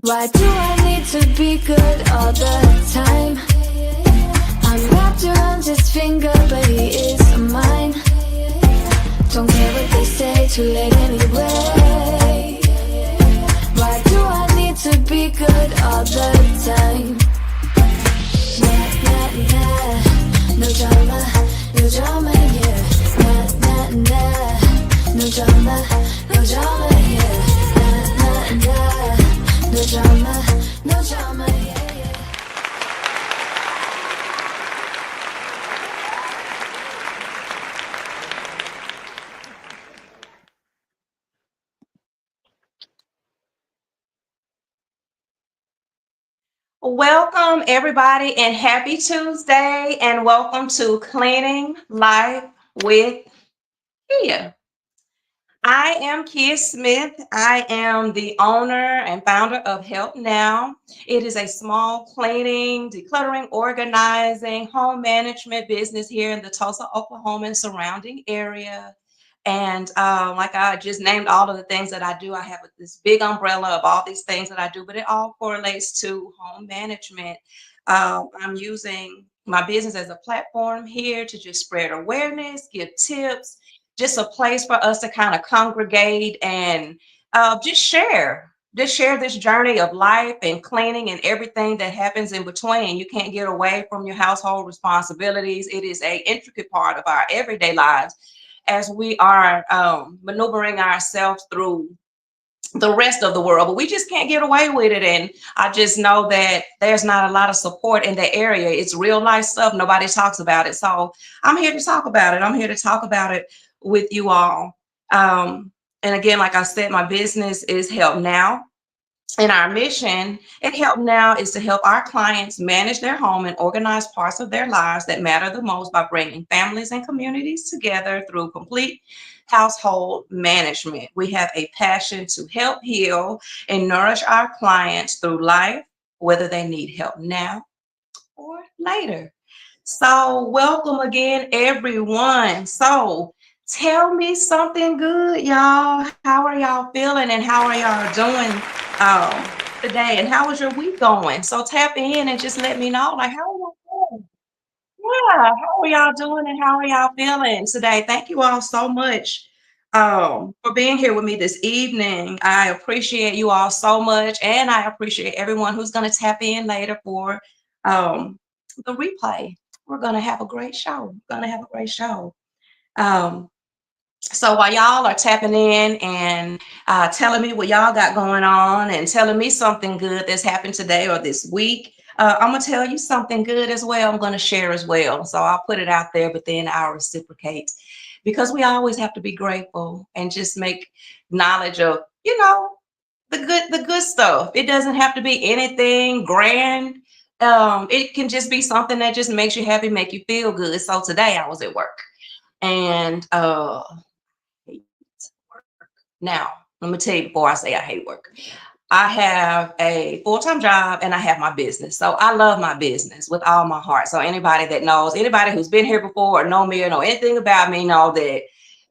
Why do I need to be good all the time? I'm wrapped around his finger, but he is mine. Don't care what they say, too late anyway. Why do I need to be good all the time? Nah, nah, nah. No drama, no drama here. Nah, nah, nah. No drama, no drama here. Nah, nah, nah. No drama, no drama, yeah, yeah. Welcome, everybody, and happy Tuesday, and welcome to Cleaning Life with Kia. I am Kia Smith. I am the owner and founder of Help Now. It is a small cleaning, decluttering, organizing, home management business here in the Tulsa, Oklahoma and surrounding area. And like I just named all of the things that I do, I have this big umbrella of all these things that I do, but it all correlates to home management. I'm using my business as a platform here to just spread awareness, give tips, just a place for us to kind of congregate and just share this journey of life and cleaning and everything that happens in between. You can't get away from your household responsibilities. It is a intricate part of our everyday lives as we are maneuvering ourselves through the rest of the world, but we just can't get away with it. And I just know that there's not a lot of support in the area. It's real life stuff. Nobody talks about it. So I'm here to talk about it. I'm here to talk about it with you all. And again, like I said, my business is Help Now. And our mission at Help Now is to help our clients manage their home and organize parts of their lives that matter the most by bringing families and communities together through complete household management. We have a passion to help heal and nourish our clients through life, whether they need help now or later. So, welcome again, everyone. So, tell me something good, y'all. How are y'all feeling and how are y'all doing today? And how is your week going? So, tap in and just let me know, like, how are y'all doing? Yeah, how are y'all doing and how are y'all feeling today? Thank you all so much for being here with me this evening. I appreciate you all so much, and I appreciate everyone who's going to tap in later for um, the replay. We're going to have a great show. We're going to have a great show. Um, so while y'all are tapping in and telling me what y'all got going on and telling me something good that's happened today or this week, I'm going to tell you something good as well. I'm going to share as well. So I'll put it out there, but then I'll reciprocate because we always have to be grateful and just make knowledge of, the good stuff. It doesn't have to be anything grand. It can just be something that just makes you happy, make you feel good. So today I was at work and now, let me tell you before I say I hate work. I have a full-time job and I have my business. So I love my business with all my heart. So anybody that knows, anybody who's been here before or know me or know anything about me know that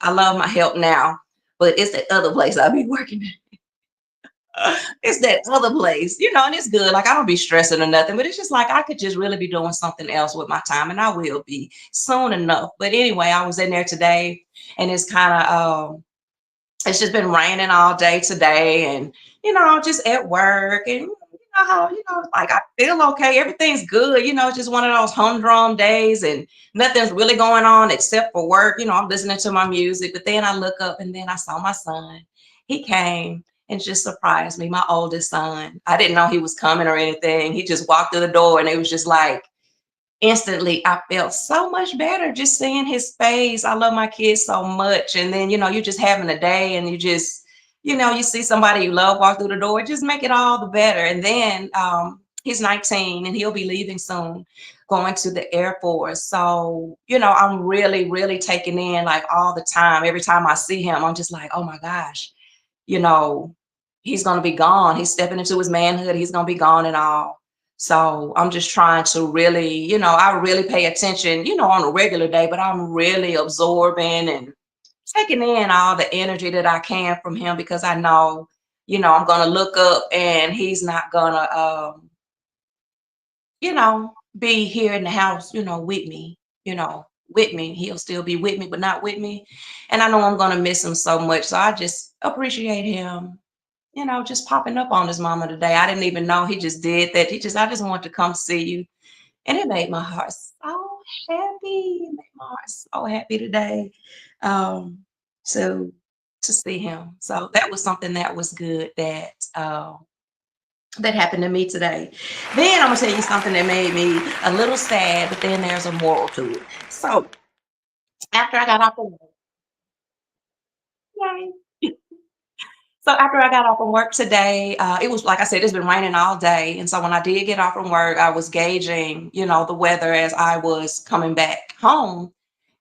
I love my Help Now. But it's that other place I'll be working at. It's that other place, and it's good. Like I don't be stressing or nothing, but it's just like I could just really be doing something else with my time, and I will be soon enough. But anyway, I was in there today and it's just been raining all day today and just at work and how like I feel okay, everything's good, it's just one of those humdrum days and nothing's really going on except for work. I'm listening to my music, but then I look up and then I saw my son. He came and just surprised me, my oldest son. I didn't know he was coming or anything. He just walked through the door and it was just like instantly I felt so much better just seeing his face. I love my kids so much. And then, you're just having a day and you see somebody you love walk through the door, just make it all the better. And then he's 19 and he'll be leaving soon, going to the Air Force. So, I'm really, really taking in like all the time. Every time I see him, I'm just like, oh my gosh, you know, he's going to be gone. He's stepping into his manhood. He's going to be gone and all. So I'm just trying to really, I really pay attention, on a regular day, but I'm really absorbing and taking in all the energy that I can from him because I know, I'm gonna look up and he's not gonna be here in the house, with me. He'll still be with me, but not with me. And I know I'm gonna miss him so much. So I just appreciate him, just popping up on his mama today. I didn't even know he just did that. I just want to come see you. And it made my heart so happy. It made my heart so happy today. Um, to to see him. So that was something that was good that happened to me today. Then I'm gonna tell you something that made me a little sad, but then there's a moral to it. So after I got off of work, yay. So after I got off from work today, it was like I said, it's been raining all day. And so when I did get off from work, I was gauging, the weather as I was coming back home.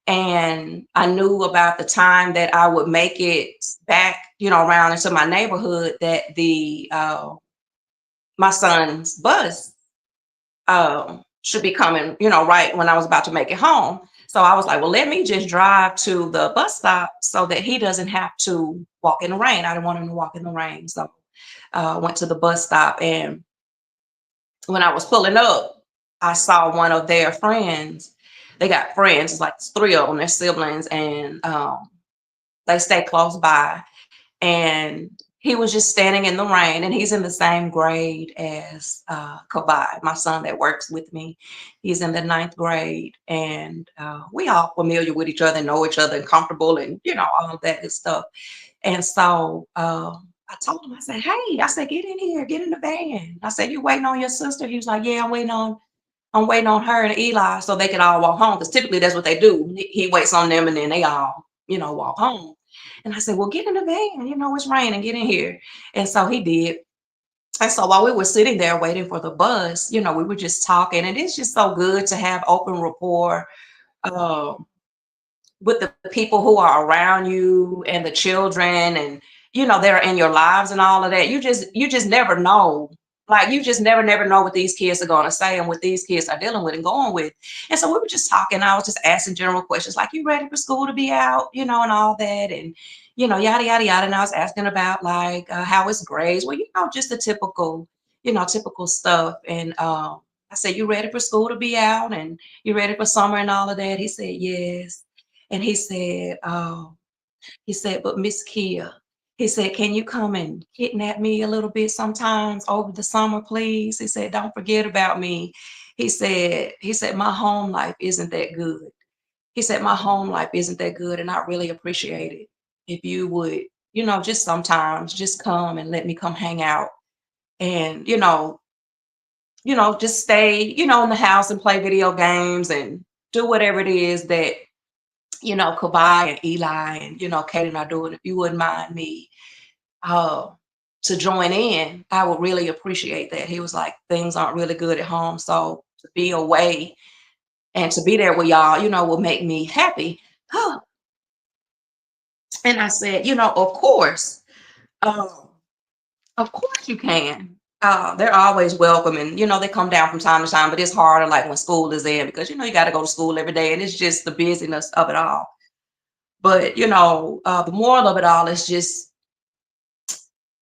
And I knew about the time that I would make it back, around into my neighborhood that the my son's bus should be coming, right when I was about to make it home. So I was like, well, let me just drive to the bus stop so that he doesn't have to walk in the rain. I didn't want him to walk in the rain. So went to the bus stop. And when I was pulling up, I saw one of their friends. They got friends, it's like three of them, they're siblings, and they stay close by. And he was just standing in the rain, and he's in the same grade as Kabai, my son that works with me. He's in the ninth grade, and we all familiar with each other, know each other, and comfortable, and all of that good stuff. And so I told him, I said, "Hey," I said, "Get in here, get in the van." I said, "You waiting on your sister?" He was like, "Yeah, I'm waiting on her and Eli so they can all walk home, because typically that's what they do. He waits on them and then they all, walk home." And I said, "Well, get in the van, it's raining, get in here." And so he did. And so while we were sitting there waiting for the bus, we were just talking. And it's just so good to have open rapport um, with the people who are around you and the children, and they're in your lives and all of that. You just never know, like, you just never know what these kids are going to say and what these kids are dealing with and going with. And so we were just talking. I was just asking general questions like, "You ready for school to be out?" And all that, and yada yada yada. And I was asking about like how it's grades, well, just the typical stuff. And I said, "You ready for school to be out, and you ready for summer and all of that?" He said yes. And he said, "But Miss Kia," he said, "can you come and kidnap me a little bit sometimes over the summer, please?" He said, "Don't forget about me." He said, "My home life isn't that good." He said, "My home life isn't that good, and I really appreciate it if you would, just sometimes just come and let me come hang out and, just stay, in the house and play video games and do whatever it is that Kabai and Eli and, Kaden are doing. If you wouldn't mind me uh, to join in, I would really appreciate that." He was like, "Things aren't really good at home. So to be away and to be there with y'all, will make me happy." And I said, um, of course you can. They're always welcome. And, they come down from time to time, but it's harder like when school is in because, you got to go to school every day and it's just the busyness of it all. But, the moral of it all is just,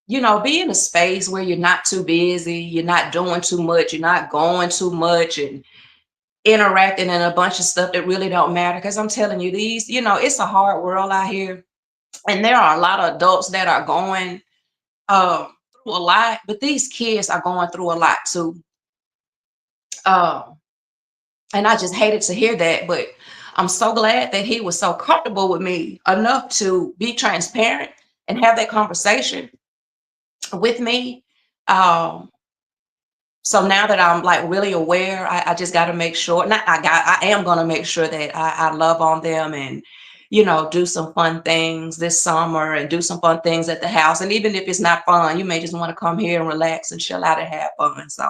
be in a space where you're not too busy, you're not doing too much, you're not going too much and interacting in a bunch of stuff that really don't matter. Because I'm telling you, it's a hard world out here. And there are a lot of adults that are going through a lot, but these kids are going through a lot too. Um, and I just hated to hear that, but I'm so glad that he was so comfortable with me enough to be transparent and have that conversation with me. Um, so now that I'm like really aware, I just got to make sure. Not I am gonna make sure that I love on them and do some fun things this summer and do some fun things at the house. And even if it's not fun, you may just want to come here and relax and chill out and have fun. So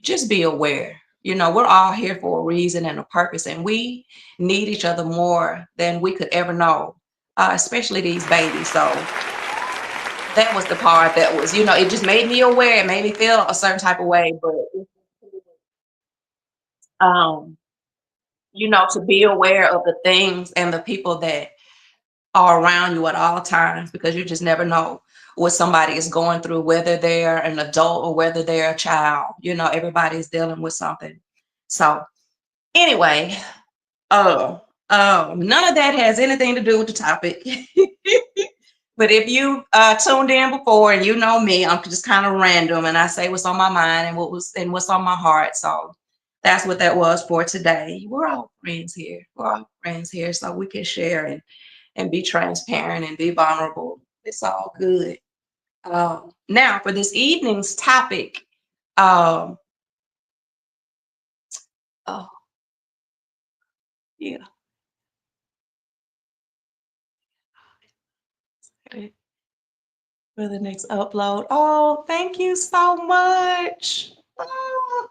just be aware. We're all here for a reason and a purpose, and we need each other more than we could ever know, especially these babies. So that was the part that was, it just made me aware. It made me feel a certain type of way, but um, to be aware of the things and the people that are around you at all times because you just never know what somebody is going through, whether they're an adult or whether they're a child. Everybody's dealing with something. So anyway, none of that has anything to do with the topic. But if you tuned in before and you know me, I'm just kind of random and I say what's on my mind and what's on my heart. So that's what that was for today. We're all friends here. We're all friends here, so we can share and be transparent and be vulnerable. It's all good. Now for this evening's topic, um, oh yeah, for the next upload. Oh, thank you so much. Oh,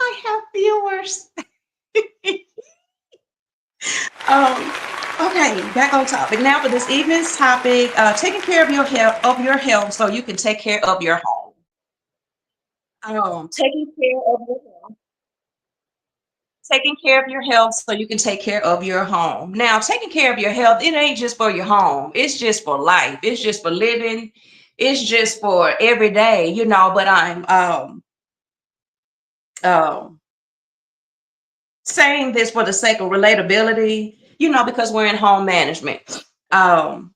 I have viewers. Um, okay, back on topic. Now for this evening's topic, taking care of your health so you can take care of your home. Taking care of your health. Taking care of your health so you can take care of your home. Now, taking care of your health, it ain't just for your home. It's just for life. It's just for living. It's just for every day, but I'm um saying this for the sake of relatability, because we're in home management. Um,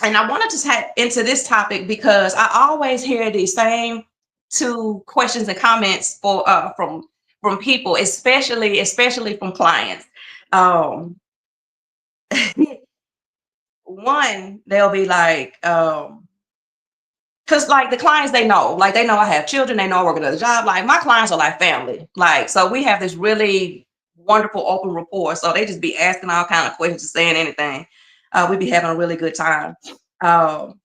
and I wanted to tap into this topic because I always hear the same two questions and comments from people, especially from clients. Um, One, they'll be like, because like the clients, they know I have children, they know I work another job. Like my clients are like family. Like, so we have this really wonderful open rapport. So they just be asking all kind of questions, saying anything. We be having a really good time.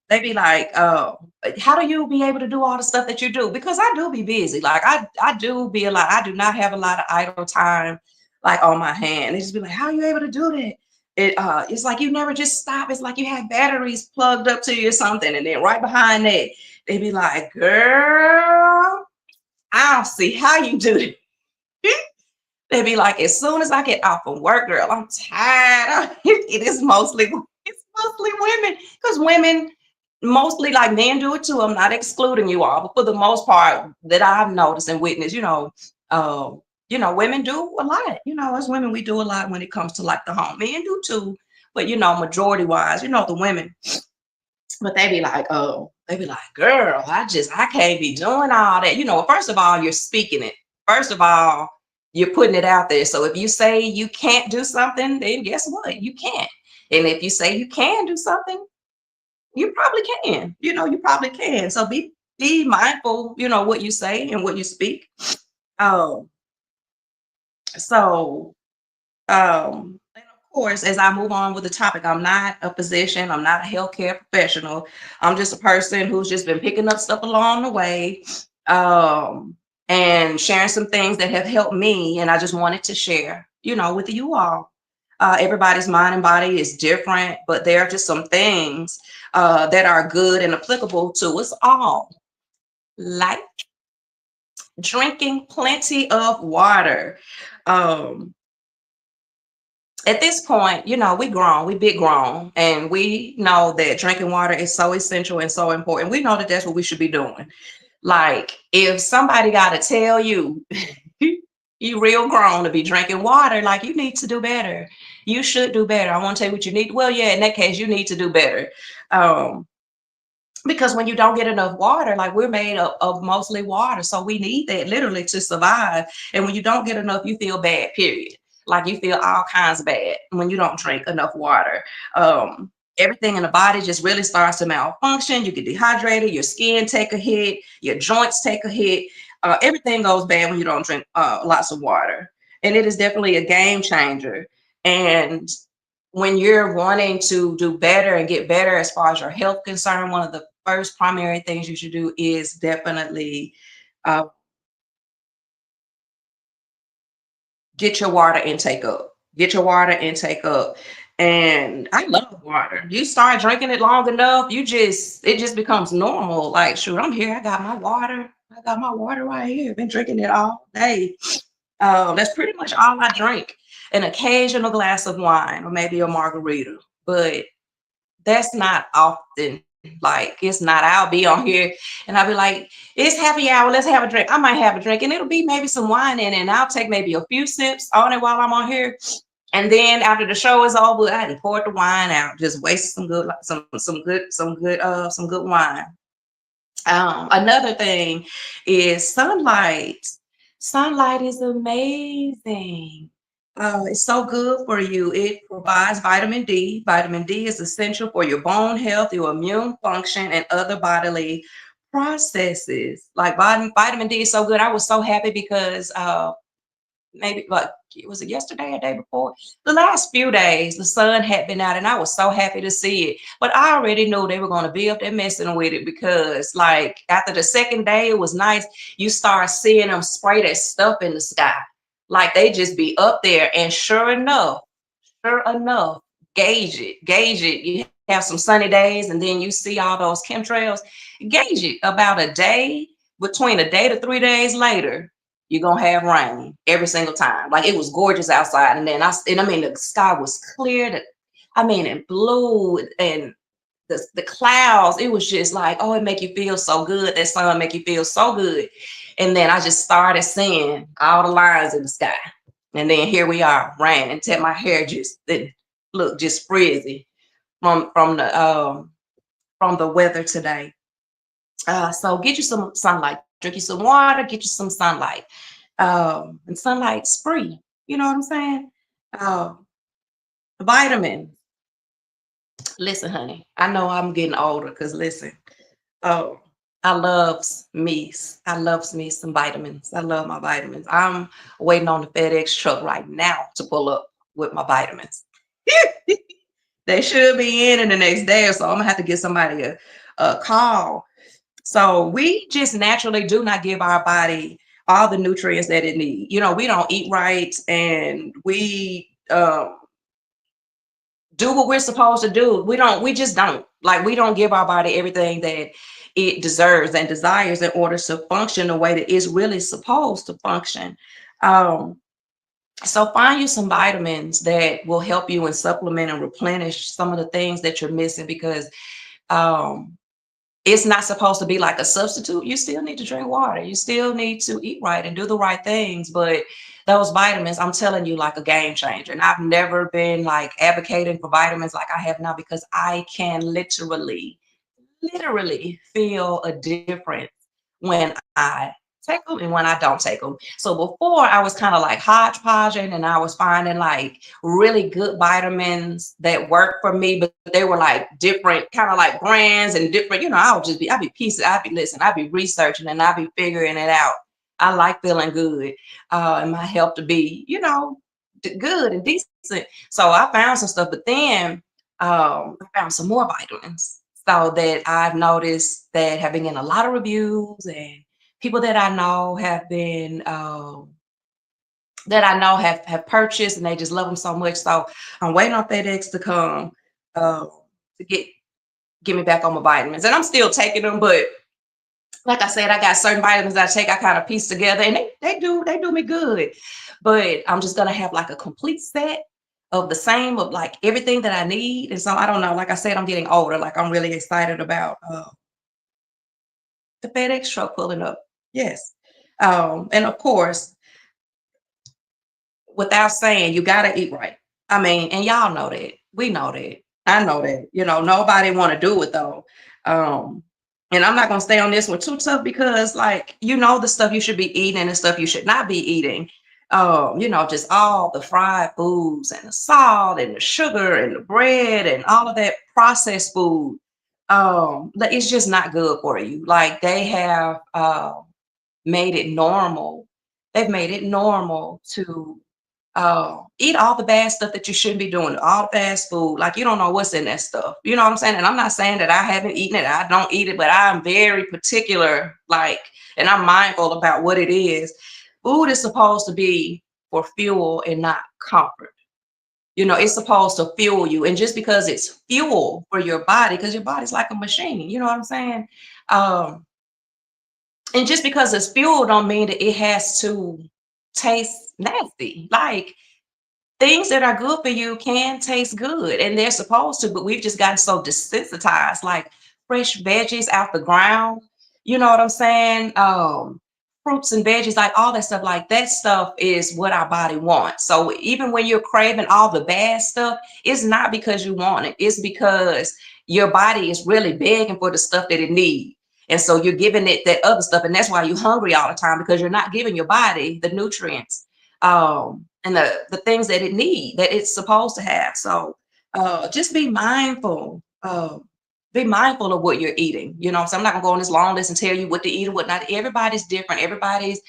They be like, how do you be able to do all the stuff that you do? Because I do be busy. Like I do be a lot. I do not have a lot of idle time like on my hand. They just be like, how are you able to do that? It's like you never just stop. It's like you have batteries plugged up to you or something, and then right behind that, they be like, "Girl, I don't see how you do it." They be like, "As soon as I get off from work, girl, I'm tired." It's mostly women, because women mostly like men do it too. I'm not excluding you all, but for the most part that I've noticed and witnessed, women do a lot. As women, we do a lot when it comes to like the home. Men do too, but majority wise, the women. But they be like, girl, I can't be doing all that. First of all, you're speaking it. First of all, you're putting it out there. So if you say you can't do something, then guess what? You can't. And if you say you can do something, you probably can. You probably can. So be mindful, what you say and what you speak. Um, so and of course, as I move on with the topic, I'm not a physician, I'm not a healthcare professional. I'm just a person who's just been picking up stuff along the way, and sharing some things that have helped me. And I just wanted to share, with you all. Everybody's mind and body is different, but there are just some things that are good and applicable to us all, like drinking plenty of water. Um, at this point, we big grown, and we know that drinking water is so essential and so important. We know that that's what we should be doing. Like, if somebody got to tell you, you real grown to be drinking water, like you need to do better. You should do better. I want to tell you what you need. Well, yeah, in that case, you need to do better. Um, because when you don't get enough water, like we're made of mostly water, so we need that literally to survive. And when you don't get enough, you feel bad, period. Like you feel all kinds of bad when you don't drink enough water. Everything in the body just really starts to malfunction. You get dehydrated, your skin take a hit, your joints take a hit. Everything goes bad when you don't drink lots of water. And it is definitely a game changer. And when you're wanting to do better and get better as far as your health concern, one of the first primary things you should do is definitely uh, get your water intake up. Get your water intake up. And I love water. You start drinking it long enough, it just becomes normal. Like, shoot, I'm here. I got my water. I got my water right here. Been drinking it all day. That's pretty much all I drink. An occasional glass of wine or maybe a margarita. But that's not often. Like, it's not, I'll be on here and I'll be like, it's happy hour, let's have a drink. I might have a drink and it'll be maybe some wine in it, and I'll take maybe a few sips on it while I'm on here. And then after the show is over, I hadn't poured the wine out, just wasted some good wine. Another thing is sunlight. Sunlight is amazing. It's so good for you. It provides vitamin D. Vitamin D is essential for your bone health, your immune function, and other bodily processes. Like vitamin D is so good. I was so happy because maybe like it was yesterday or day before, the last few days the sun had been out and I was so happy to see it, but I already knew they were going to be up there messing with it, because like after the second day it was nice. You start seeing them spray that stuff in the sky, like they just be up there, and sure enough, gauge it. You have some sunny days and then you see all those chemtrails. Gauge it about a day, between a day to 3 days later, you're gonna have rain every single time. Like it was gorgeous outside, and then I mean the sky was clear. I mean, and blue, and the clouds. It was just like, oh, it make you feel so good. That sun make you feel so good. And then I just started seeing all the lines in the sky, and then here we are, rain, and my hair just it look just frizzy from the weather today. So get you some sunlight, drink you some water, get you some sunlight. And sunlight's free. You know what I'm saying? Um, Vitamins. Listen, honey, I know I'm getting older because listen, oh, I loves me some vitamins. I love my vitamins. I'm waiting on the FedEx truck right now to pull up with my vitamins. They should be in the next day or so. I'm gonna have to give somebody a call. So we just naturally do not give our body all the nutrients that it needs. You know, we don't eat right, and we do what we're supposed to do. We just don't. Like, we don't give our body everything that it deserves and desires in order to function the way that it's really supposed to function. Um, so find you some vitamins that will help you and supplement and replenish some of the things that you're missing, because um, it's not supposed to be like a substitute. You still need to drink water. You still need to eat right and do the right things. But those vitamins, I'm telling you, like a game changer. And I've never been like advocating for vitamins like I have now, because I can literally feel a difference when I take them and when I don't take them. So before I was kind of like hodgepodging, and I was finding like really good vitamins that work for me, but they were like different kind of like brands and different, you know, I'd be piecing, I'd be researching and I'd be figuring it out. I like feeling good, and my health to be, you know, good and decent. So I found some stuff, but then I found some more vitamins. So that I've noticed that have been getting a lot of reviews, and people that I know have purchased, and they just love them so much. So I'm waiting on FedEx to come to get me back on my vitamins, and I'm still taking them. But like I said, I got certain vitamins that I take. I kind of piece together, and they do me good. But I'm just gonna have like a complete set of the same of like everything that I need. And so I don't know. Like I said, I'm getting older. Like I'm really excited about the FedEx truck pulling up. Yes. And of course, without saying, you gotta eat right. I mean, and y'all know that. We know that. I know that. You know, nobody want to do it though. Um, and I'm not gonna stay on this one too tough, because like, you know, the stuff you should be eating and the stuff you should not be eating. You know, just all the fried foods and the salt and the sugar and the bread and all of that processed food. It's just not good for you. Like they have made it normal. They've made it normal to eat all the bad stuff that you shouldn't be doing, all the fast food. Like you don't know what's in that stuff. You know what I'm saying? And I'm not saying that I haven't eaten it, I don't eat it, but I'm very particular, like, and I'm mindful about what it is. Food is supposed to be for fuel and not comfort. You know, it's supposed to fuel you. And just because it's fuel for your body, because your body's like a machine, you know what I'm saying? Um, and just because it's fuel don't mean that it has to taste nasty. Like things that are good for you can taste good and they're supposed to, but we've just gotten so desensitized, like fresh veggies out the ground. You know what I'm saying? Fruits and veggies, like all that stuff, like that stuff is what our body wants. So even when you're craving all the bad stuff, it's not because you want it, it's because your body is really begging for the stuff that it needs. And so you're giving it that other stuff. And that's why you're hungry all the time, because you're not giving your body the nutrients and the things that it needs, that it's supposed to have. So just be mindful. Be mindful of what you're eating. You know, so I'm not gonna go on this long list and tell you what to eat and what not. Everybody's different. Everybody's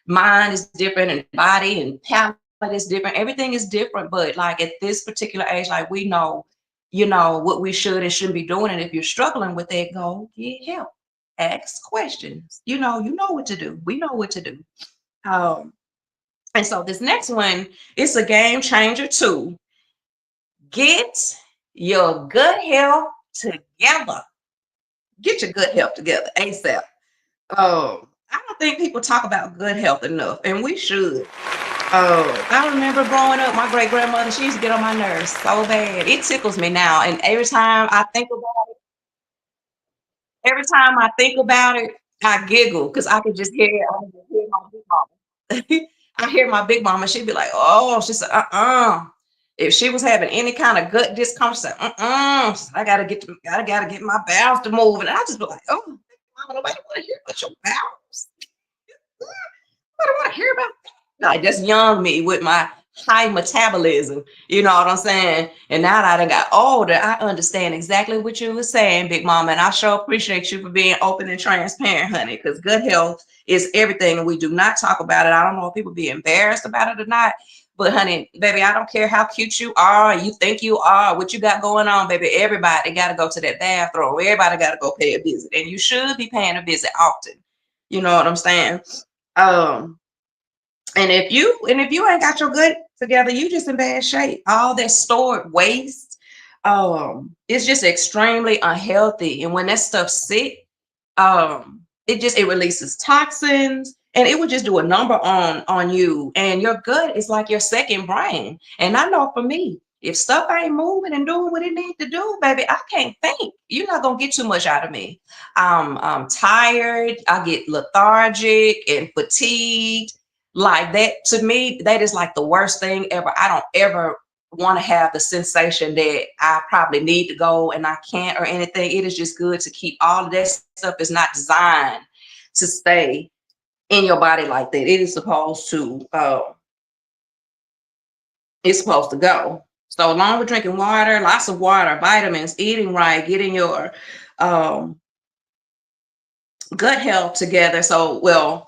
mind is different, and body and palate is different. Everything is different. But like at this particular age, like we know, you know, what we should and shouldn't be doing. And if you're struggling with that, go get help. Ask questions. You know what to do. We know what to do. Um, and so this next one, it's a game changer too. Get your gut health together. Get your good health together ASAP. I don't think people talk about good health enough, and we should. I remember growing up, my great grandmother, she used to get on my nerves so bad. It tickles me now, and every time I think about it, I giggle because I can just hear it. I can just hear my big mama. I hear my big mama. She'd be like, "Oh," she said, If she was having any kind of gut discomfort, she said, I gotta get my bowels to move. And I just be like, "Oh, mama, nobody want to hear about your bowels. Nobody want to hear about like that's young me with my high metabolism." You know what I'm saying? And now that I done got older, I understand exactly what you were saying, Big Mama. And I sure appreciate you for being open and transparent, honey, because good health is everything. And we do not talk about it. I don't know if people be embarrassed about it or not. But honey, baby, I don't care how cute you are, you think you are, what you got going on, baby. Everybody got to go to that bathroom. Everybody got to go pay a visit. And you should be paying a visit often. You know what I'm saying? Um, and if you ain't got your gut together, you just in bad shape. All that stored waste, it's just extremely unhealthy. And when that stuff sit, it releases toxins, and it would just do a number on you. And your gut is like your second brain. And I know for me, if stuff ain't moving and doing what it needs to do, baby, I can't think. You're not gonna get too much out of me. I'm tired. I get lethargic and fatigued. Like that, to me, that is like the worst thing ever. I don't ever want to have the sensation that I probably need to go and I can't or anything. It is just good to keep all of that stuff. Is not designed to stay in your body like that. It is supposed to go. So along with drinking water, lots of water, vitamins, eating right, getting your gut health together. So, well,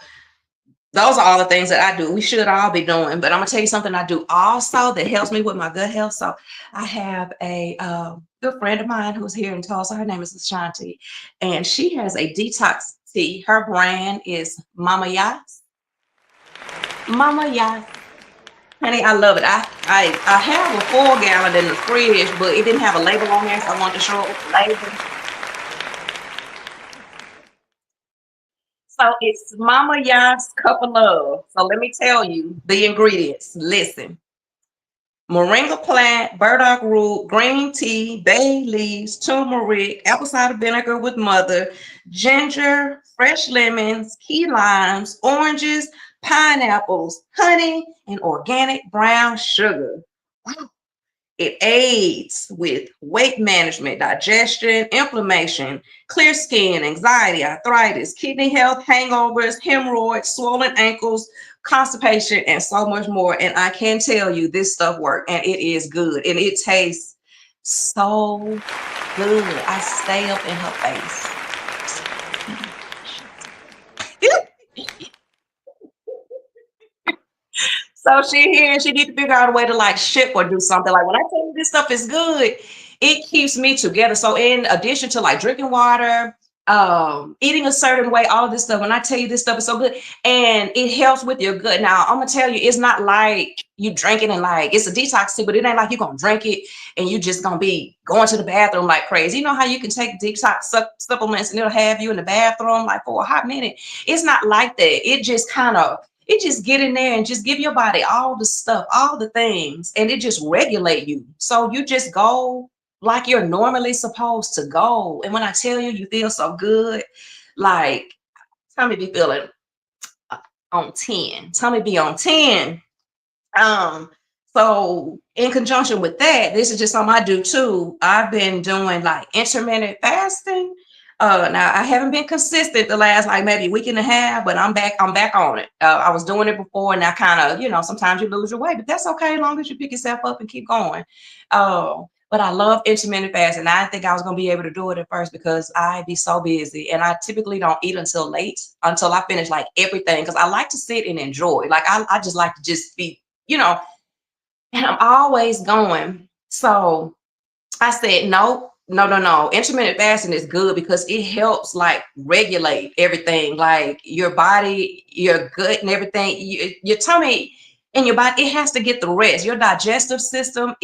those are all the things that I do. We should all be doing. But I'm gonna tell you something I do also that helps me with my gut health. So I have a good friend of mine who's here in Tulsa. Her name is Ashanti, and she has a detox tea. Her brand is Mama Yas. Mama Yas. Honey, I love it. I have a 4 gallon in the fridge, but it didn't have a label on there, so I wanted to show it with the label. So it's Mama Yas Cup of Love. So let me tell you the ingredients. Listen: moringa plant, burdock root, green tea, bay leaves, turmeric, apple cider vinegar with mother, ginger, fresh lemons, key limes, oranges, pineapples, honey, and organic brown sugar. Wow. It aids with weight management, digestion, inflammation, clear skin, anxiety, arthritis, kidney health, hangovers, hemorrhoids, swollen ankles, constipation, and so much more. And I can tell you this stuff works, and it is good, and it tastes so good. I stay up in her face. So she here and she need to figure out a way to like ship or do something. Like when I tell you this stuff is good, it keeps me together. So in addition to like drinking water, eating a certain way, all of this stuff, when I tell you this stuff is so good and it helps with your gut. Now I'm gonna tell you, it's not like you drinking and like it's a detox tea, but it ain't like you're gonna drink it and you just gonna be going to the bathroom like crazy. You know how you can take detox supplements and it'll have you in the bathroom like for a hot minute. It's not like that. It just kind of it just get in there and just give your body all the stuff, all the things, and it just regulate you. So you just go like you're normally supposed to go. And when I tell you, you feel so good, like Tommy be feeling on 10. Tommy be on 10. Um, so in conjunction with that, this is just something I do too. I've been doing like intermittent fasting. Now I haven't been consistent the last like maybe week and a half, but I'm back on it. I was doing it before, and I kind of, sometimes you lose your weight, but that's okay as long as you pick yourself up and keep going. But I love intermittent fasting. I didn't think I was gonna be able to do it at first because I'd be so busy, and I typically don't eat until late, until I finish like everything, because I like to sit and enjoy. Like I just like to just be, and I'm always going. So I said, no, no, no, no. Intermittent fasting is good because it helps like regulate everything, like your body, your gut and everything, your tummy and your body, it has to get the rest. Your digestive system,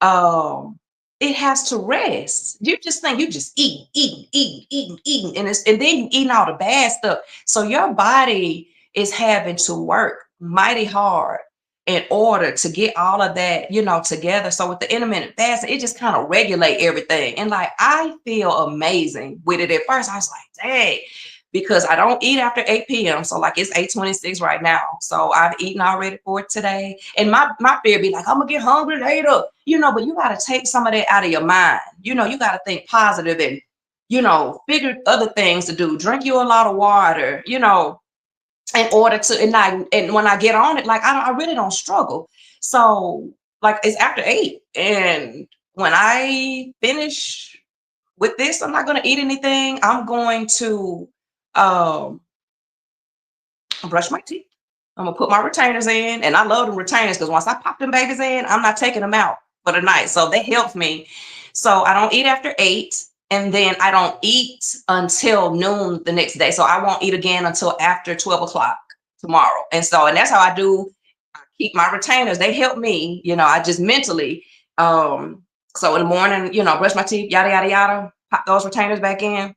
um, it has to rest. You just think you just eating, and then you eating all the bad stuff. So your body is having to work mighty hard in order to get all of that, together. So with the intermittent fasting, it just kind of regulate everything. And like, I feel amazing with it. At first, I was like, dang, because I don't eat after 8 p.m. So like it's 8:26 right now. So I've eaten already for today. And my fear be like, I'm gonna get hungry later, but you gotta take some of that out of your mind. You gotta think positive and, figure other things to do. Drink you a lot of water, in order to, and when I get on it, like I really don't struggle. So like it's after 8, and when I finish with this, I'm not going to eat anything. I'm going to um brush my teeth. I'm gonna put my retainers in, and I love them retainers because once I pop them babies in, I'm not taking them out for the night. So that helps me. So I don't eat after 8, and then I don't eat until noon the next day. So I won't eat again until after 12 o'clock tomorrow. And that's how I do. I keep my retainers. They help me. I just mentally. So in the morning, brush my teeth, yada yada yada, pop those retainers back in.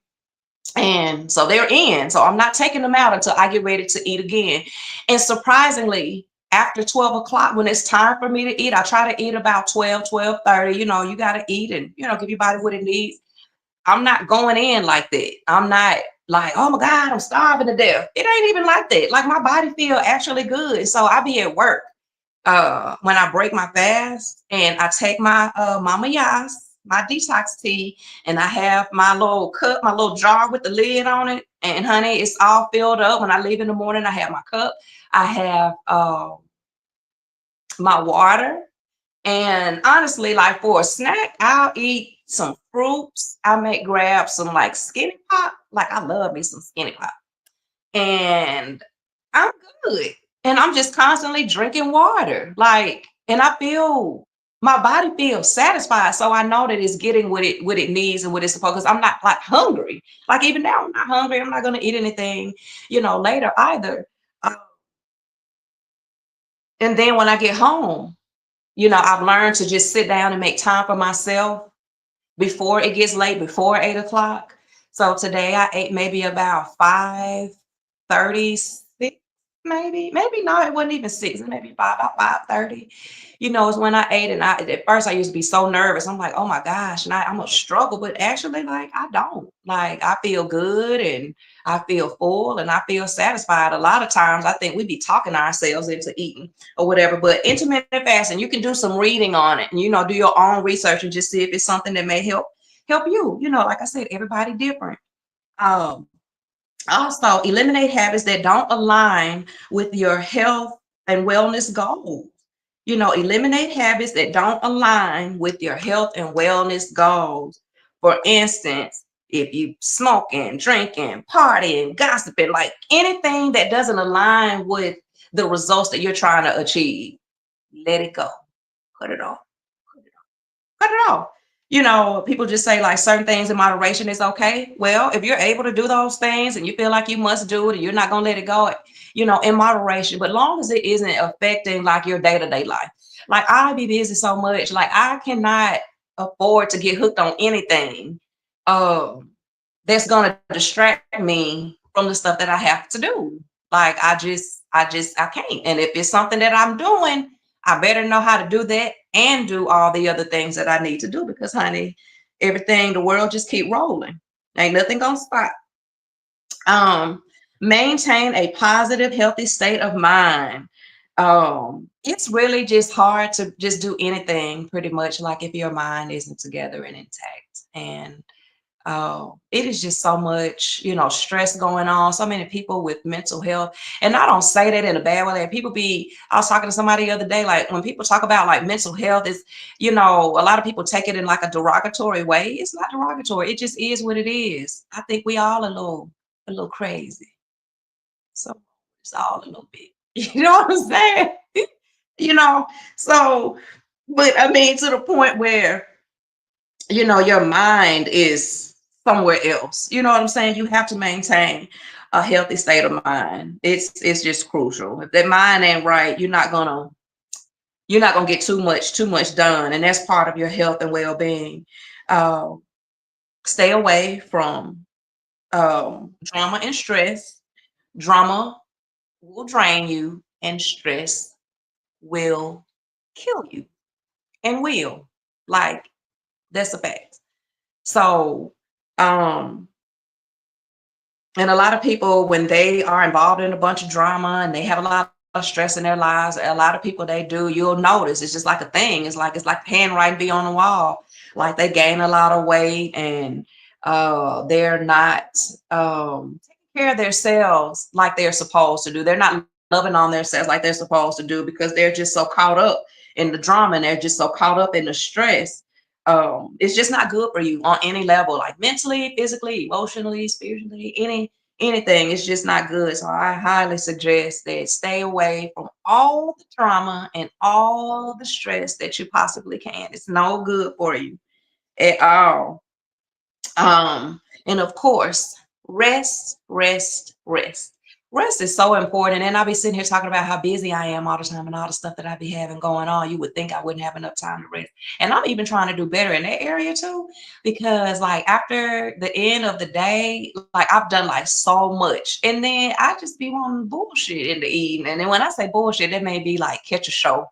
And so they're in. So I'm not taking them out until I get ready to eat again. And surprisingly, after 12 o'clock, when it's time for me to eat, I try to eat about 12:30. You got to eat and, give your body what it needs. I'm not going in like that. I'm not like, oh my God, I'm starving to death. It ain't even like that. Like my body feel actually good. So I be at work when I break my fast, and I take my Mama Yas, my detox tea, and I have my little cup, my little jar with the lid on it. And honey, it's all filled up. When I leave in the morning, I have my cup. I have my water. And honestly, like for a snack, I'll eat some fruits. I may grab some like skinny pop. Like I love me some skinny pop. And I'm good. And I'm just constantly drinking water. Like, and I feel my body feels satisfied. So I know that it's getting what it needs and what it's supposed, because I'm not like hungry. Like even now, I'm not hungry. I'm not gonna eat anything, later either. Uh, and then when I get home, I've learned to just sit down and make time for myself before it gets late, before 8 o'clock. So today I ate maybe about 5:36, maybe no, it wasn't even 6, maybe about 5:30. Is when I ate, and at first I used to be so nervous. I'm like, oh my gosh, and I'm gonna struggle, but actually, like I don't. Like I feel good, and I feel full, and I feel satisfied. A lot of times I think we be talking ourselves into eating or whatever. But intermittent fasting, you can do some reading on it, and do your own research and just see if it's something that may help you. Like I said, everybody different. Um, Also, eliminate habits that don't align with your health and wellness goals. Eliminate habits that don't align with your health and wellness goals. For instance, if you smoking, drinking, partying, gossiping, like anything that doesn't align with the results that you're trying to achieve, let it go. Cut it off. Cut it off. People just say like certain things in moderation is okay. Well, if you're able to do those things and you feel like you must do it and you're not going to let it go, in moderation, but long as it isn't affecting like your day-to-day life. Like I be busy so much, like I cannot afford to get hooked on anything that's going to distract me from the stuff that I have to do. Like I can't. And if it's something that I'm doing, I better know how to do that and do all the other things that I need to do because, honey, everything, the world just keep rolling. Ain't nothing gonna stop. Um, Maintain a positive, healthy state of mind. It's really just hard to just do anything pretty much like if your mind isn't together and intact. And it is just so much, stress going on. So many people with mental health, and I don't say that in a bad way. I was talking to somebody the other day, like when people talk about like mental health, is a lot of people take it in like a derogatory way. It's not derogatory. It just is what it is. I think we all a little crazy. So it's all a little bit. You know what I'm saying? you know. So, but I mean, to the point where your mind is somewhere else. You know what I'm saying? You have to maintain a healthy state of mind. It's just crucial. If that mind ain't right, you're not gonna get too much done, and that's part of your health and well-being. Uh, Stay away from drama and stress. Drama will drain you, and stress will kill you, and will like that's a fact. So, um, and a lot of people, when they are involved in a bunch of drama and they have a lot of stress in their lives, a lot of people they do, you'll notice it's just like a thing. It's like handwriting be on the wall. Like they gain a lot of weight and they're not taking care of themselves like they're supposed to do. They're not loving on themselves like they're supposed to do because they're just so caught up in the drama and they're just so caught up in the stress. It's just not good for you on any level, like mentally, physically, emotionally, spiritually, anything. It's just not good. So I highly suggest that stay away from all the trauma and all the stress that you possibly can. It's no good for you at all. And of course, rest, rest, rest. Rest is so important. And I'll be sitting here talking about how busy I am all the time and all the stuff that I be having going on. You would think I wouldn't have enough time to rest. And I'm even trying to do better in that area too, because like after the end of the day, like I've done like so much. And then I just be wanting bullshit in the evening. And then when I say bullshit, that may be like catch a show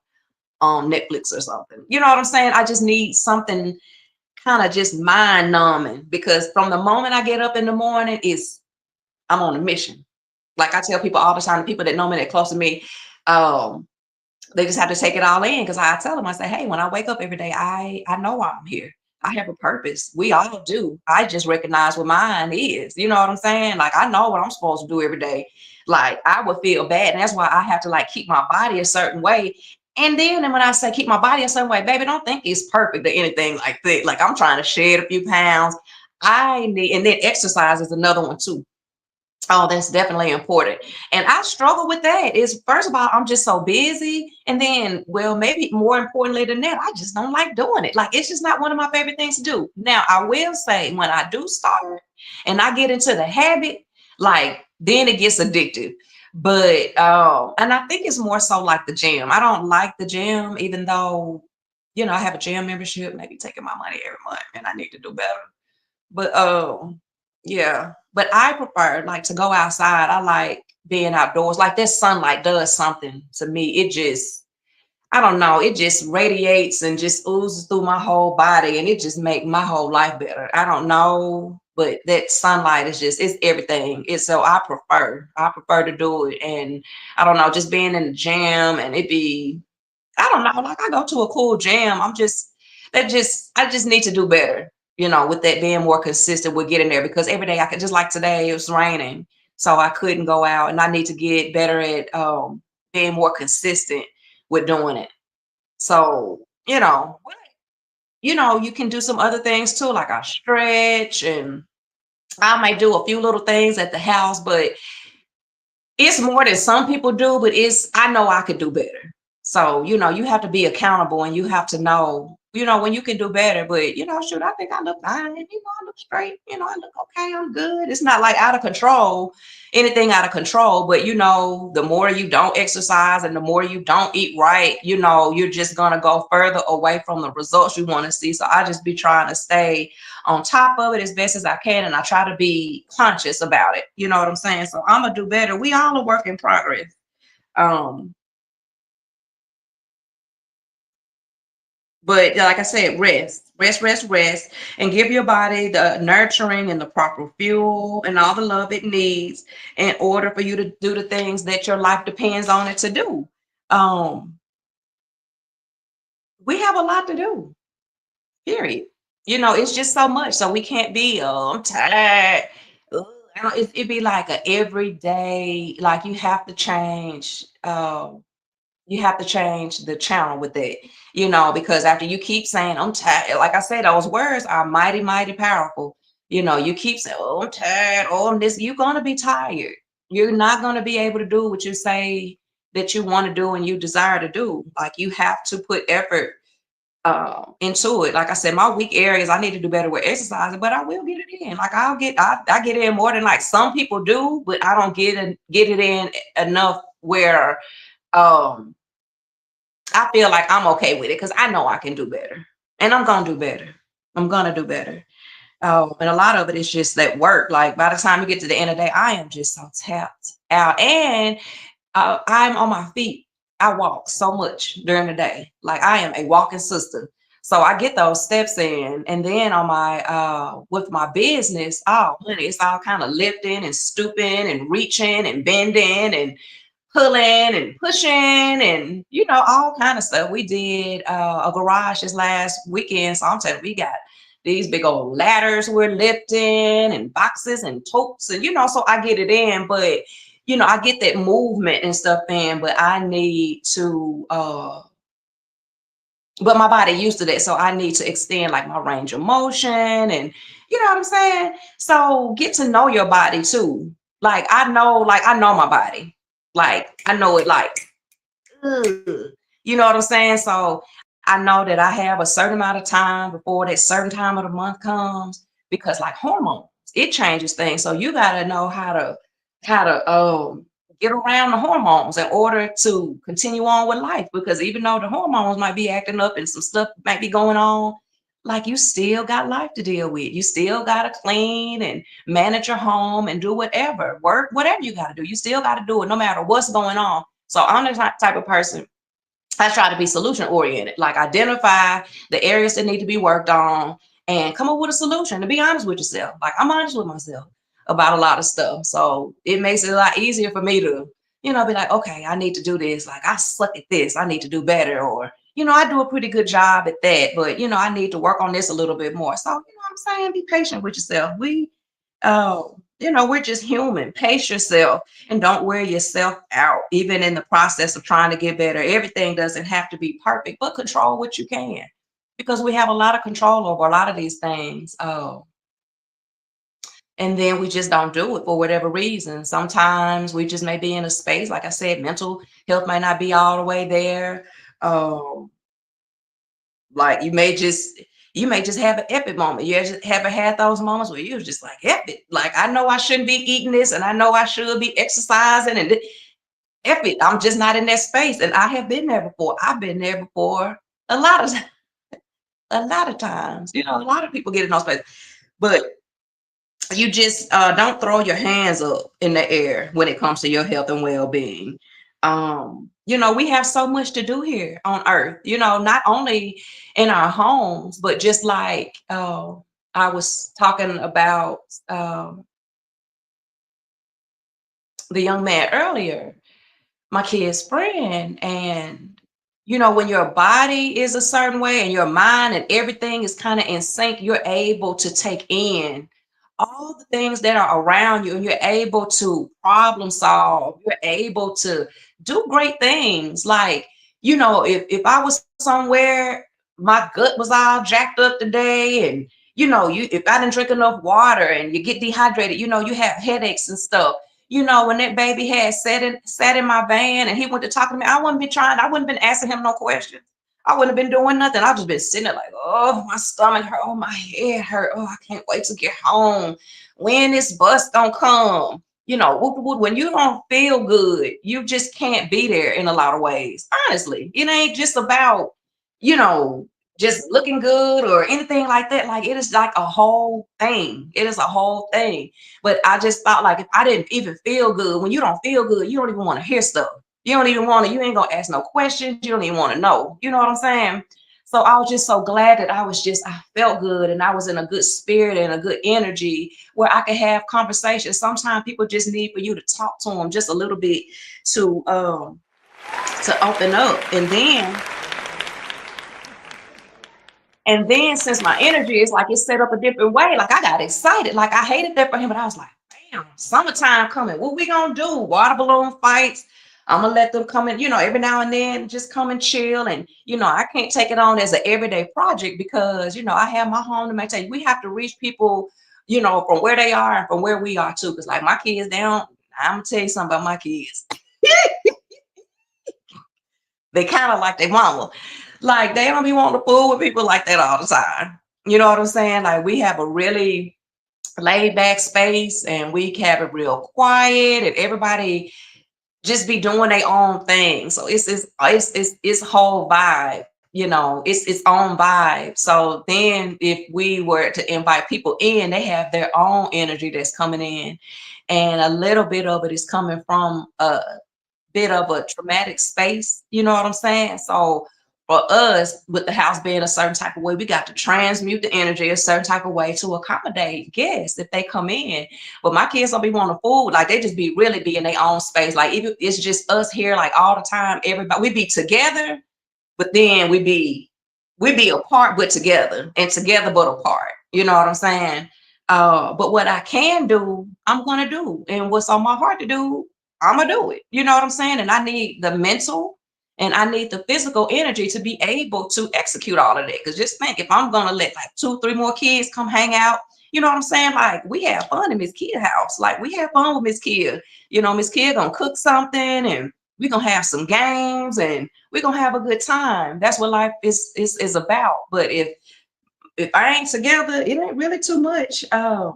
on Netflix or something. You know what I'm saying? I just need something kind of just mind numbing because from the moment I get up in the morning, I'm on a mission. Like I tell people all the time, the people that know me that close to me, um, they just have to take it all in because I tell them, I say, hey, when I wake up every day, I know why I'm here. I have a purpose. We all do. I just recognize what mine is. You know what I'm saying? Like I know what I'm supposed to do every day. Like I would feel bad. And that's why I have to like keep my body a certain way. And when I say keep my body a certain way, baby, don't think it's perfect or anything like that. Like I'm trying to shed a few pounds. And then exercise is another one too. Oh, that's definitely important. And I struggle with that. Is first of all, I'm just so busy. And then, well, maybe more importantly than that, I just don't like doing it. Like it's just not one of my favorite things to do. Now, I will say when I do start and I get into the habit, like then it gets addictive. But and I think it's more so like the gym. I don't like the gym, even though, I have a gym membership, maybe taking my money every month, and I need to do better. But yeah, but I prefer like to go outside. I like being outdoors. Like this sunlight does something to me. I don't know, it just radiates and just oozes through my whole body and it just make my whole life better. I don't know, but that sunlight it's everything. It's so I prefer to do it. And I don't know, just being in the gym and I don't know, like I go to a cool gym. I just need to do better, with that being more consistent with getting there because every day I could just like today, it was raining. So I couldn't go out and I need to get better at being more consistent with doing it. So, you can do some other things too, like I stretch and I might do a few little things at the house, but it's more than some people do, but I know I could do better. So, you have to be accountable and you have to know, when you can do better. But, shoot, I think I look fine. I look straight. I look okay. I'm good. It's not like out of control, anything out of control. But, the more you don't exercise and the more you don't eat right, you're just going to go further away from the results you want to see. So I just be trying to stay on top of it as best as I can. And I try to be conscious about it. You know what I'm saying? So I'm going to do better. We all a work in progress. Um, But like I said, rest, and give your body the nurturing and the proper fuel and all the love it needs in order for you to do the things that your life depends on it to do. Um, we have a lot to do, period. It's just so much. So we can't be, oh, I'm tired. Ugh. It'd be like a everyday, like you have to change the channel with it, because after you keep saying, I'm tired, like I said, those words are mighty, mighty powerful. You keep saying, oh, I'm tired, oh, I'm this, you're going to be tired. You're not going to be able to do what you say that you want to do and you desire to do. Like you have to put effort into it. Like I said, my weak areas, I need to do better with exercising, but I will get it in. Like I get in more than like some people do, but I don't get it in enough where um I feel like I'm okay with it because I know I can do better and I'm going to do better. I'm going to do better. And a lot of it is just that work. Like by the time you get to the end of the day, I am just so tapped out and I'm on my feet. I walk so much during the day. Like I am a walking sister. So I get those steps in. And then on with my business, oh, honey, it's all kind of lifting and stooping and reaching and bending and pulling and pushing and all kind of stuff. We did a garage this last weekend, so I'm telling you, we got these big old ladders we're lifting and boxes and totes and so I get it in, but I get that movement and stuff in, but I need to but my body used to that, so I need to extend like my range of motion and you know what I'm saying. So get to know your body too. Like I know my body, like I know it, like ugh, you know what I'm saying. So I know that I have a certain amount of time before that certain time of the month comes, because like hormones, it changes things. So you got to know how to get around the hormones in order to continue on with life, because even though the hormones might be acting up and some stuff might be going on, like you still got life to deal with. You still got to clean and manage your home and do whatever work, whatever you got to do. You still got to do it no matter what's going on. So I'm the type of person, I try to be solution oriented, like identify the areas that need to be worked on and come up with a solution. To be honest with yourself, like I'm honest with myself about a lot of stuff. So it makes it a lot easier for me to, be like, okay, I need to do this. Like I suck at this. I need to do better. Or, I do a pretty good job at that, but, I need to work on this a little bit more. So, what I'm saying? Be patient with yourself. We're just human. Pace yourself and don't wear yourself out, even in the process of trying to get better. Everything doesn't have to be perfect, but control what you can, because we have a lot of control over a lot of these things. And then we just don't do it for whatever reason. Sometimes we just may be in a space, like I said, mental health might not be all the way there. Um, like you may just have an epic moment. You ever had those moments where you was just like epic? Like I know I shouldn't be eating this, and I know I should be exercising, and epic. I'm just not in that space, and I have been there before. I've been there before a lot of times. A lot of people get in those spaces, but you just don't throw your hands up in the air when it comes to your health and well-being. We have so much to do here on earth, not only in our homes, but just like I was talking about the young man earlier, my kid's friend. And when your body is a certain way and your mind and everything is kind of in sync, you're able to take in all the things that are around you, and you're able to problem solve. You're able to do great things. Like, if I was somewhere, my gut was all jacked up today, and if I didn't drink enough water and you get dehydrated, you have headaches and stuff. when that baby had sat in my van and he went to talk to me, I wouldn't been asking him no questions. I wouldn't have been doing nothing. I've just been sitting there like, oh, my stomach hurt. Oh, my head hurt. Oh, I can't wait to get home. When this bus gonna come? When you don't feel good, you just can't be there in a lot of ways. Honestly, it ain't just about, you know, just looking good or anything like that. Like, it is like a whole thing. It is a whole thing. But I just thought, like, if I didn't even feel good, when you don't feel good, you don't even want to hear stuff. You ain't gonna ask no questions. You don't even want to know. You know what I'm saying? So I was just so glad that I felt good and I was in a good spirit and a good energy where I could have conversations. Sometimes people just need for you to talk to them just a little bit to open up. And then since my energy is like it's set up a different way, like I got excited. Like I hated that for him, but I was like, damn, summertime coming. What we gonna do? Water balloon fights. I'm gonna let them come in, every now and then just come and chill. And I can't take it on as an everyday project because I have my home to maintain. We have to reach people, from where they are and from where we are too. Because like my kids, I'm gonna tell you something about my kids. They kind of like their mama. Like they don't be wanting to fool with people like that all the time. You know what I'm saying? Like we have a really laid back space and we have it real quiet and everybody just be doing their own thing. So it's whole vibe, it's its own vibe. So then if we were to invite people in, they have their own energy that's coming in. And a little bit of it is coming from bit of a traumatic space, you know what I'm saying? So for us, with the house being a certain type of way, we got to transmute the energy a certain type of way to accommodate guests if they come in. But my kids don't be wanting food, like they just be in their own space. Like even it's just us here, like all the time, everybody we be together, but then we be apart but together, and together but apart. You know what I'm saying? But what I can do, I'm gonna do, and what's on my heart to do, I'm gonna do it. You know what I'm saying? And I need the mental and I need the physical energy to be able to execute all of that. Because just think, if I'm gonna let like 2, 3 more kids come hang out, you know what I'm saying? Like we have fun in Miss Kia house. Like we have fun with Miss Kia. Miss Kia gonna cook something and we're gonna have some games and we're gonna have a good time. That's what life is about. But if I ain't together, it ain't really too much that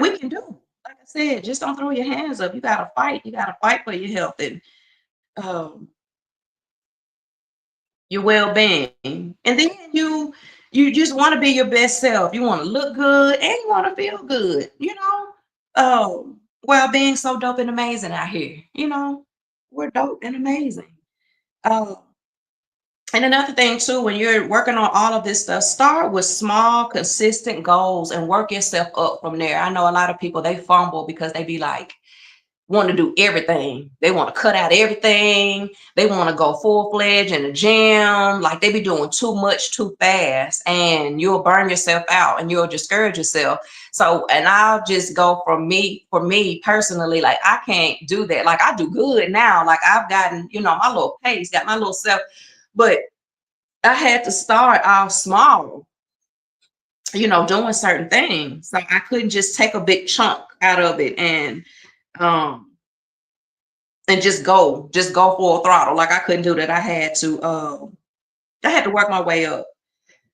we can do. Like I said, just don't throw your hands up. You gotta fight. You gotta fight for your health and um, your well-being. And then you just want to be your best self. You want to look good and you want to feel good. While being so dope and amazing out here. We're dope and amazing. Um, And another thing too, when you're working on all of this stuff, start with small, consistent goals and work yourself up from there. I know a lot of people, they fumble because they be like, want to do everything. They want to cut out everything. They want to go full-fledged in the gym. Like they be doing too much too fast and you'll burn yourself out and you'll discourage yourself. So, and I'll just go for me personally, like I can't do that. Like I do good now. Like I've gotten, my little pace, got my little self, but I had to start off small, doing certain things. So I couldn't just take a big chunk out of it um and just go full throttle. Like I couldn't do that. I had to work my way up.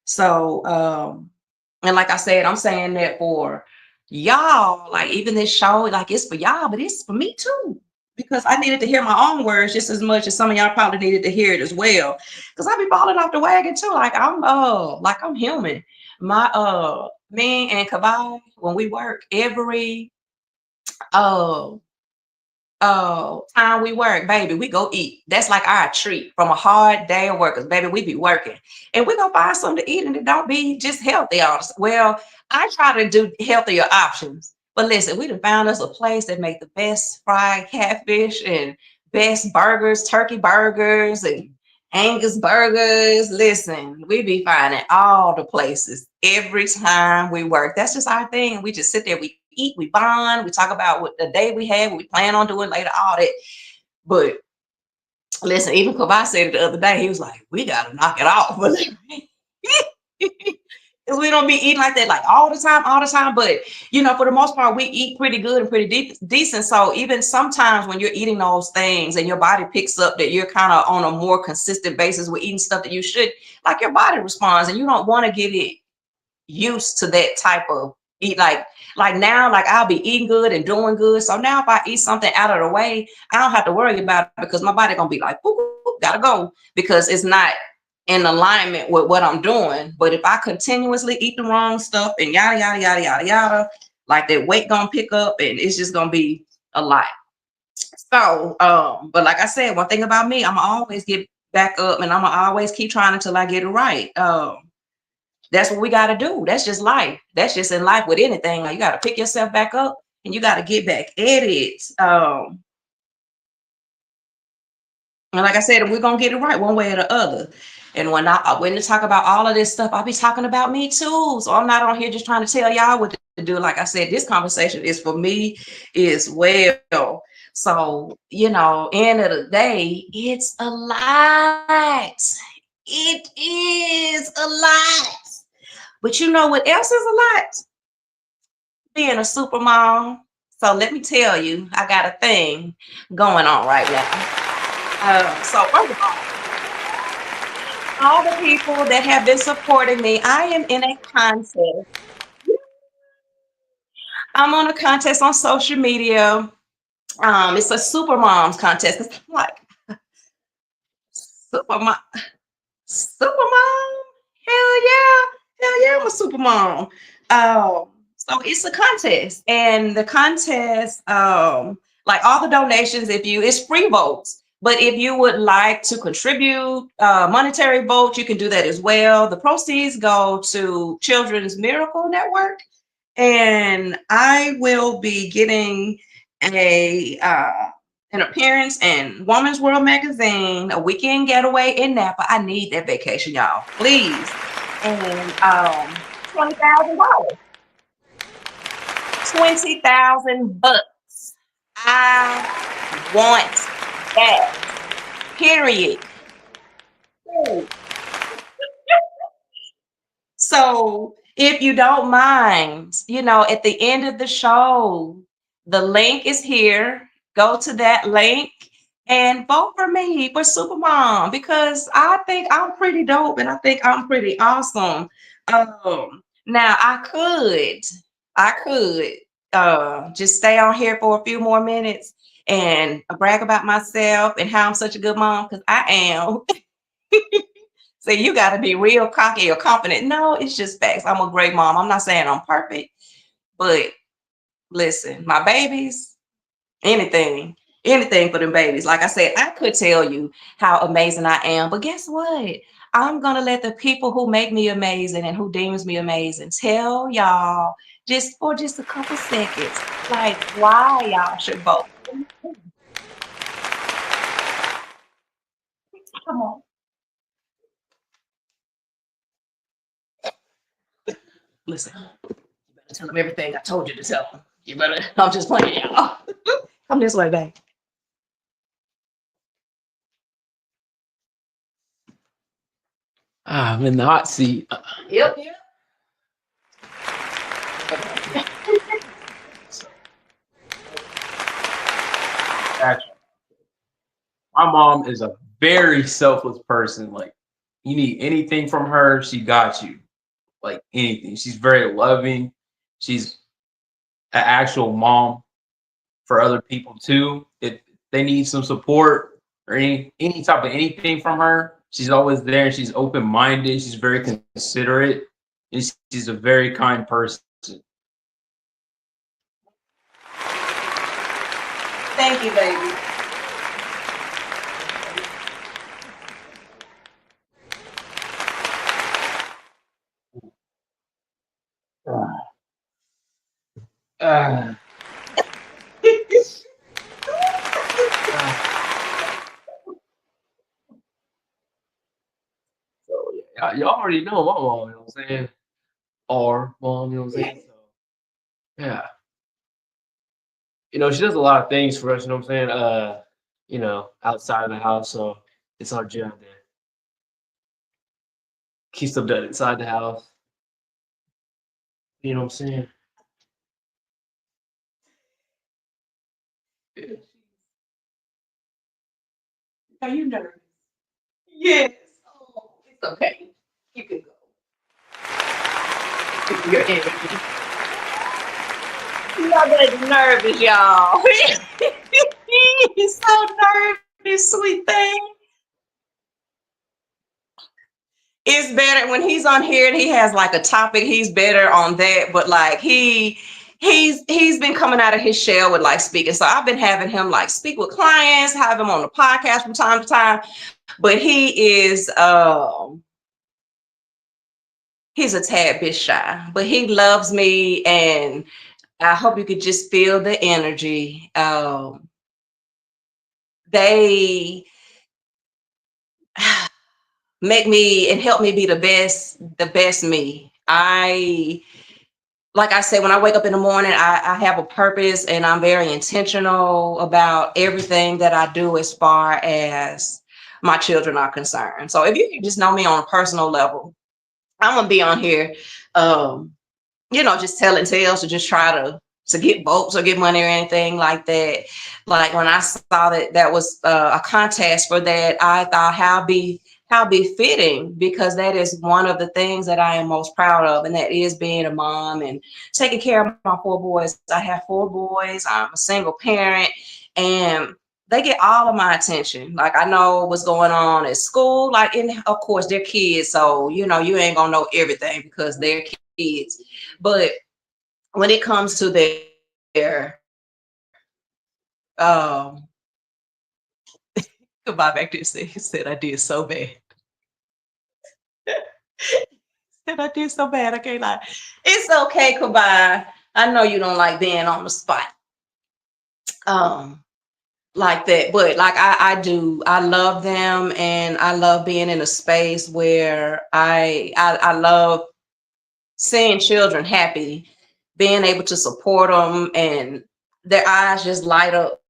So and like I said, I'm saying that for y'all, like even this show, like it's for y'all, but it's for me too. Because I needed to hear my own words just as much as some of y'all probably needed to hear it as well. Because I be falling off the wagon too. Like I'm human. My me and Kabai, when we work every uh time we work, baby, we go eat. That's like our treat from a hard day of workers, baby. We be working and we gonna find something to eat, and it don't be just healthy. Well, I try to do healthier options, but listen, we done found us a place that make the best fried catfish and best burgers, turkey burgers and Angus burgers. Listen, we be finding all the places every time we work. That's just our thing. We just sit there, we eat, we bond, we talk about what the day we had, what we plan on doing later, all that. But listen, even Kavai said it the other day, he was like, we gotta knock it off. 'Cause we don't be eating like that like all the time, all the time. But for the most part, we eat pretty good and pretty decent. So even sometimes when you're eating those things and your body picks up that you're kind of on a more consistent basis with eating stuff that you should, like your body responds, and you don't want to get it used to that type of eat. Like now, like I'll be eating good and doing good. So now if I eat something out of the way, I don't have to worry about it because my body gonna be like, boop, boop, boop, gotta go because it's not in alignment with what I'm doing. But if I continuously eat the wrong stuff and yada yada yada yada yada, like that weight gonna pick up and it's just gonna be a lot. So but like I said, one thing about me, I'm always get back up and I'm gonna always keep trying until I get it right. That's what we got to do. That's just life. That's just in life with anything. Like you got to pick yourself back up and you got to get back at it. And like I said, we're gonna get it right one way or the other. And when to talk about all of this stuff, I'll be talking about me too. So I'm not on here just trying to tell y'all what to do. Like I said, this conversation is for me as well. So end of the day, it's a lot. It is a lot. But you know what else is a lot? Being a super mom. So let me tell you, I got a thing going on right now. So first of all the people that have been supporting me, I am in a contest. I'm on a contest on social media. It's a super moms contest. It's like super mom, super mom. Hell yeah, I'm a super mom. So it's a contest, and the contest, like all the donations, it's free votes. But if you would like to contribute monetary votes, you can do that as well. The proceeds go to Children's Miracle Network, and I will be getting a an appearance in Woman's World magazine, a weekend getaway in Napa. I need that vacation, y'all, please. And $20,000. 20,000 bucks. I want that. Period. So if you don't mind, at the end of the show, the link is here. Go to that link and vote for me for Supermom because I think I'm pretty dope and I think I'm pretty awesome. Now I could just stay on here for a few more minutes and brag about myself and how I'm such a good mom because I am. So you got to be real cocky or confident. No, it's just facts. I'm a great mom. I'm not saying I'm perfect, but listen, my babies, anything, anything for them babies. Like I said, I could tell you how amazing I am, but guess what? I'm going to let the people who make me amazing and who deems me amazing tell y'all just for just a couple seconds, like why y'all should vote. Come on. Listen, you better tell them everything I told you to tell them. You better, I'm just playing, y'all. Come this way, babe. I'm in the hot seat. Yep. Actually, my mom is a very selfless person. Like, you need anything from her, she got you. Like anything. She's very loving. She's an actual mom for other people too. If they need some support or any type of anything from her, she's always there. She's open minded. She's very considerate, and she's a very kind person. Thank you, baby. Uh, so yeah, y'all already know my mom. You know what I'm saying? Our mom. You know what I'm saying? So yeah. She does a lot of things for us, you know what I'm saying? Outside of the house, so it's our job to keep stuff done inside the house. You know what I'm saying? Are you nervous? Yes. Oh, it's okay. You can go. Your energy. Not that nervous, y'all. He's so nervous, sweet thing. It's better when he's on here and he has like a topic, he's better on that. But like he's been coming out of his shell with like speaking. So I've been having him like speak with clients, have him on the podcast from time to time. But he's a tad bit shy, but he loves me, and I hope you could just feel the energy. They make me and help me be the best me. Like I said, when I wake up in the morning, I have a purpose, and I'm very intentional about everything that I do as far as my children are concerned. So if you just know me on a personal level, I'm gonna be on here, just telling tales to just try to get votes or get money or anything like that. Like when I saw that was a contest for that, I thought how befitting, because that is one of the things that I am most proud of, and that is being a mom and taking care of my 4 boys. I have 4 boys. I'm a single parent, and they get all of my attention. Like I know what's going on at school, like, and of course they're kids, so you ain't gonna know everything because they're kids. But when it comes to their goodbye back to he said I did so bad. Said I did so bad, I can't lie. It's okay, goodbye. I know you don't like being on the spot. Like that, but like I do, I love them, and I love being in a space where I love seeing children happy, being able to support them, and their eyes just light up.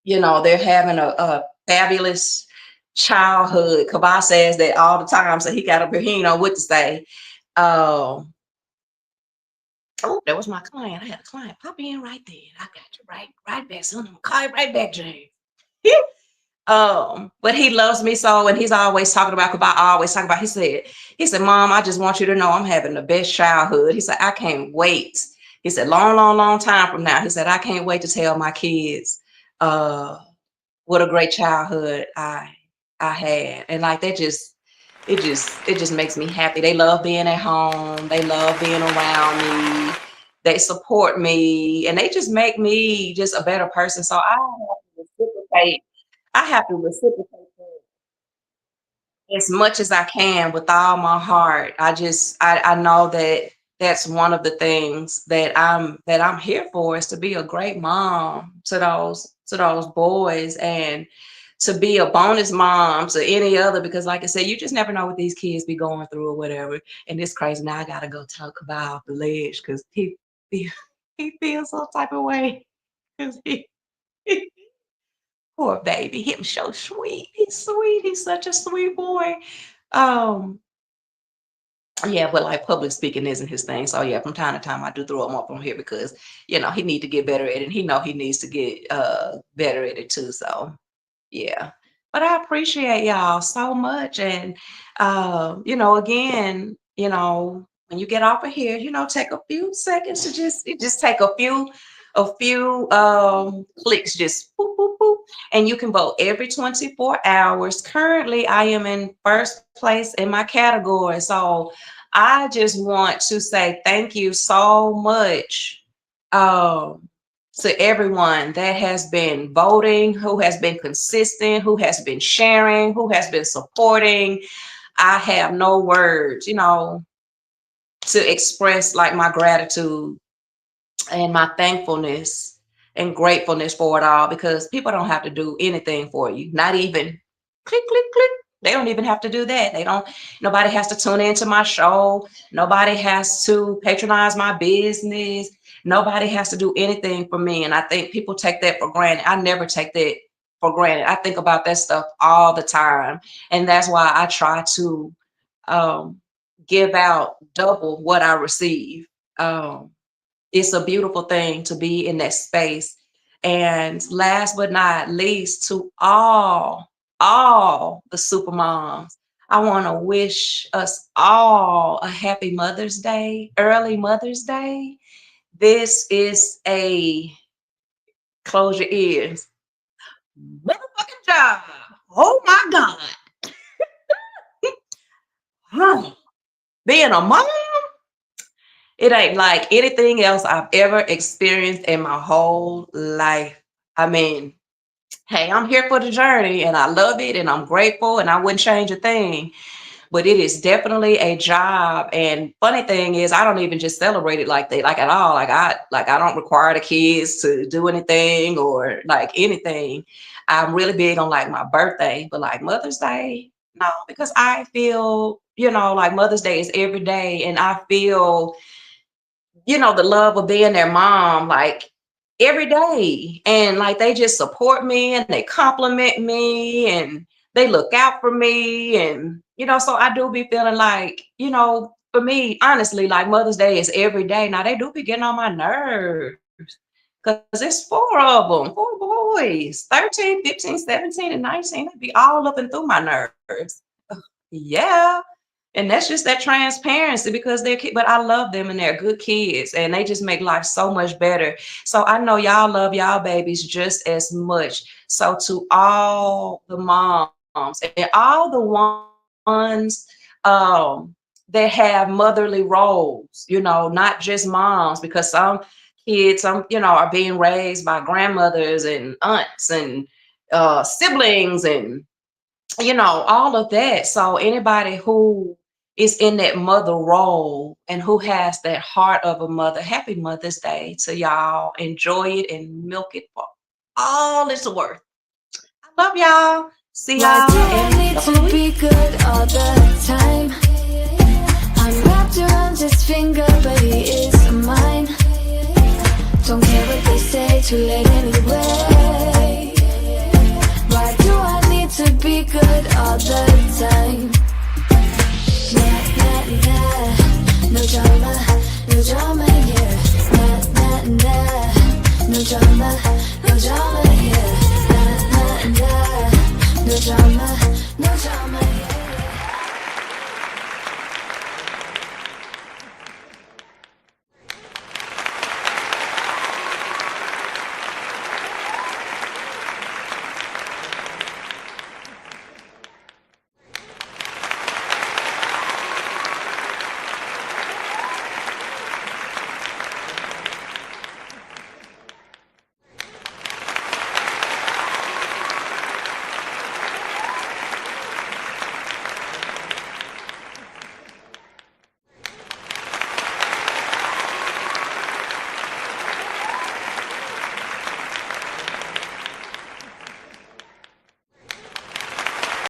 They're having a fabulous childhood. Kabah says that all the time, so he got up here, he know what to say. Oh, that was my client. I had a client pop in right there. I got you right back. So I'm gonna call you right back, James. But he loves me so, and he's always talking about Kabah. Always talking about. He said, Mom, I just want you to know I'm having the best childhood. He said, I can't wait. He said, long time from now. He said, I can't wait to tell my kids what a great childhood I had. And like that it just makes me happy. They love being at home. They love being around me. They support me, and they just make me just a better person. So I have to reciprocate as much as I can with all my heart. I know that that's one of the things that I'm here for, is to be a great mom to those boys, and to be a bonus mom to any other, because like I said, you just never know what these kids be going through or whatever. And it's crazy. Now I gotta go talk about the ledge because he he feels some type of way because he poor baby. He's so sweet. He's sweet. He's such a sweet boy. Um, yeah, but like public speaking isn't his thing. So yeah, from time to time I do throw him up on here because he need to get better at it. And he know he needs to get better at it too. So yeah. But I appreciate y'all so much. And again, when you get off of here, take a few seconds to just take a few clicks, just boop, boop, boop, and you can vote every 24 hours. Currently, I am in first place in my category. So I just want to say thank you so much. Um, to everyone that has been voting, who has been consistent, who has been sharing, who has been supporting. I have no words, to express like my gratitude and my thankfulness and gratefulness for it all, because people don't have to do anything for you, not even click, click, click. They don't even have to do that. Nobody has to tune into my show. Nobody has to patronize my business. Nobody has to do anything for me. And I think people take that for granted. I never take that for granted. I think about that stuff all the time. And that's why I try to give out double what I receive. It's a beautiful thing to be in that space. And last but not least, to all the super moms, I want to wish us all a happy Mother's Day, early Mother's Day. This is a, close your ears, motherfucking job. Oh my God. Huh. Being a mom, it ain't like anything else I've ever experienced in my whole life. I mean, hey, I'm here for the journey and I love it and I'm grateful and I wouldn't change a thing. But it is definitely a job. And funny thing is, I don't even just celebrate it like at all. I don't require the kids to do anything or like anything. I'm really big on like my birthday, but like Mother's Day, no, because I feel, like Mother's Day is every day, and I feel, the love of being their mom, like every day. And like they just support me and they compliment me and they look out for me. And, so I do be feeling like, for me, honestly, like Mother's Day is every day. Now they do be getting on my nerves because it's four of them, four boys, 13, 15, 17, and 19. They be all up and through my nerves. Yeah. And that's just that transparency because they're kids, but I love them and they're good kids and they just make life so much better. So I know y'all love y'all babies just as much. So to all the moms and all the ones that have motherly roles, not just moms, because some kids, are being raised by grandmothers and aunts and siblings and, all of that. So anybody who is in that mother role and who has that heart of a mother, happy Mother's Day to y'all. Enjoy it and milk it for all it's worth. I love y'all. See Why y'all do I in need a to couple be weeks. good all the time? I'm wrapped around his finger, but he is mine. Don't care what they say, too late anyway. Why do I need to be good all the time? Nah, nah, nah. No drama here. Nah, nah, nah. No drama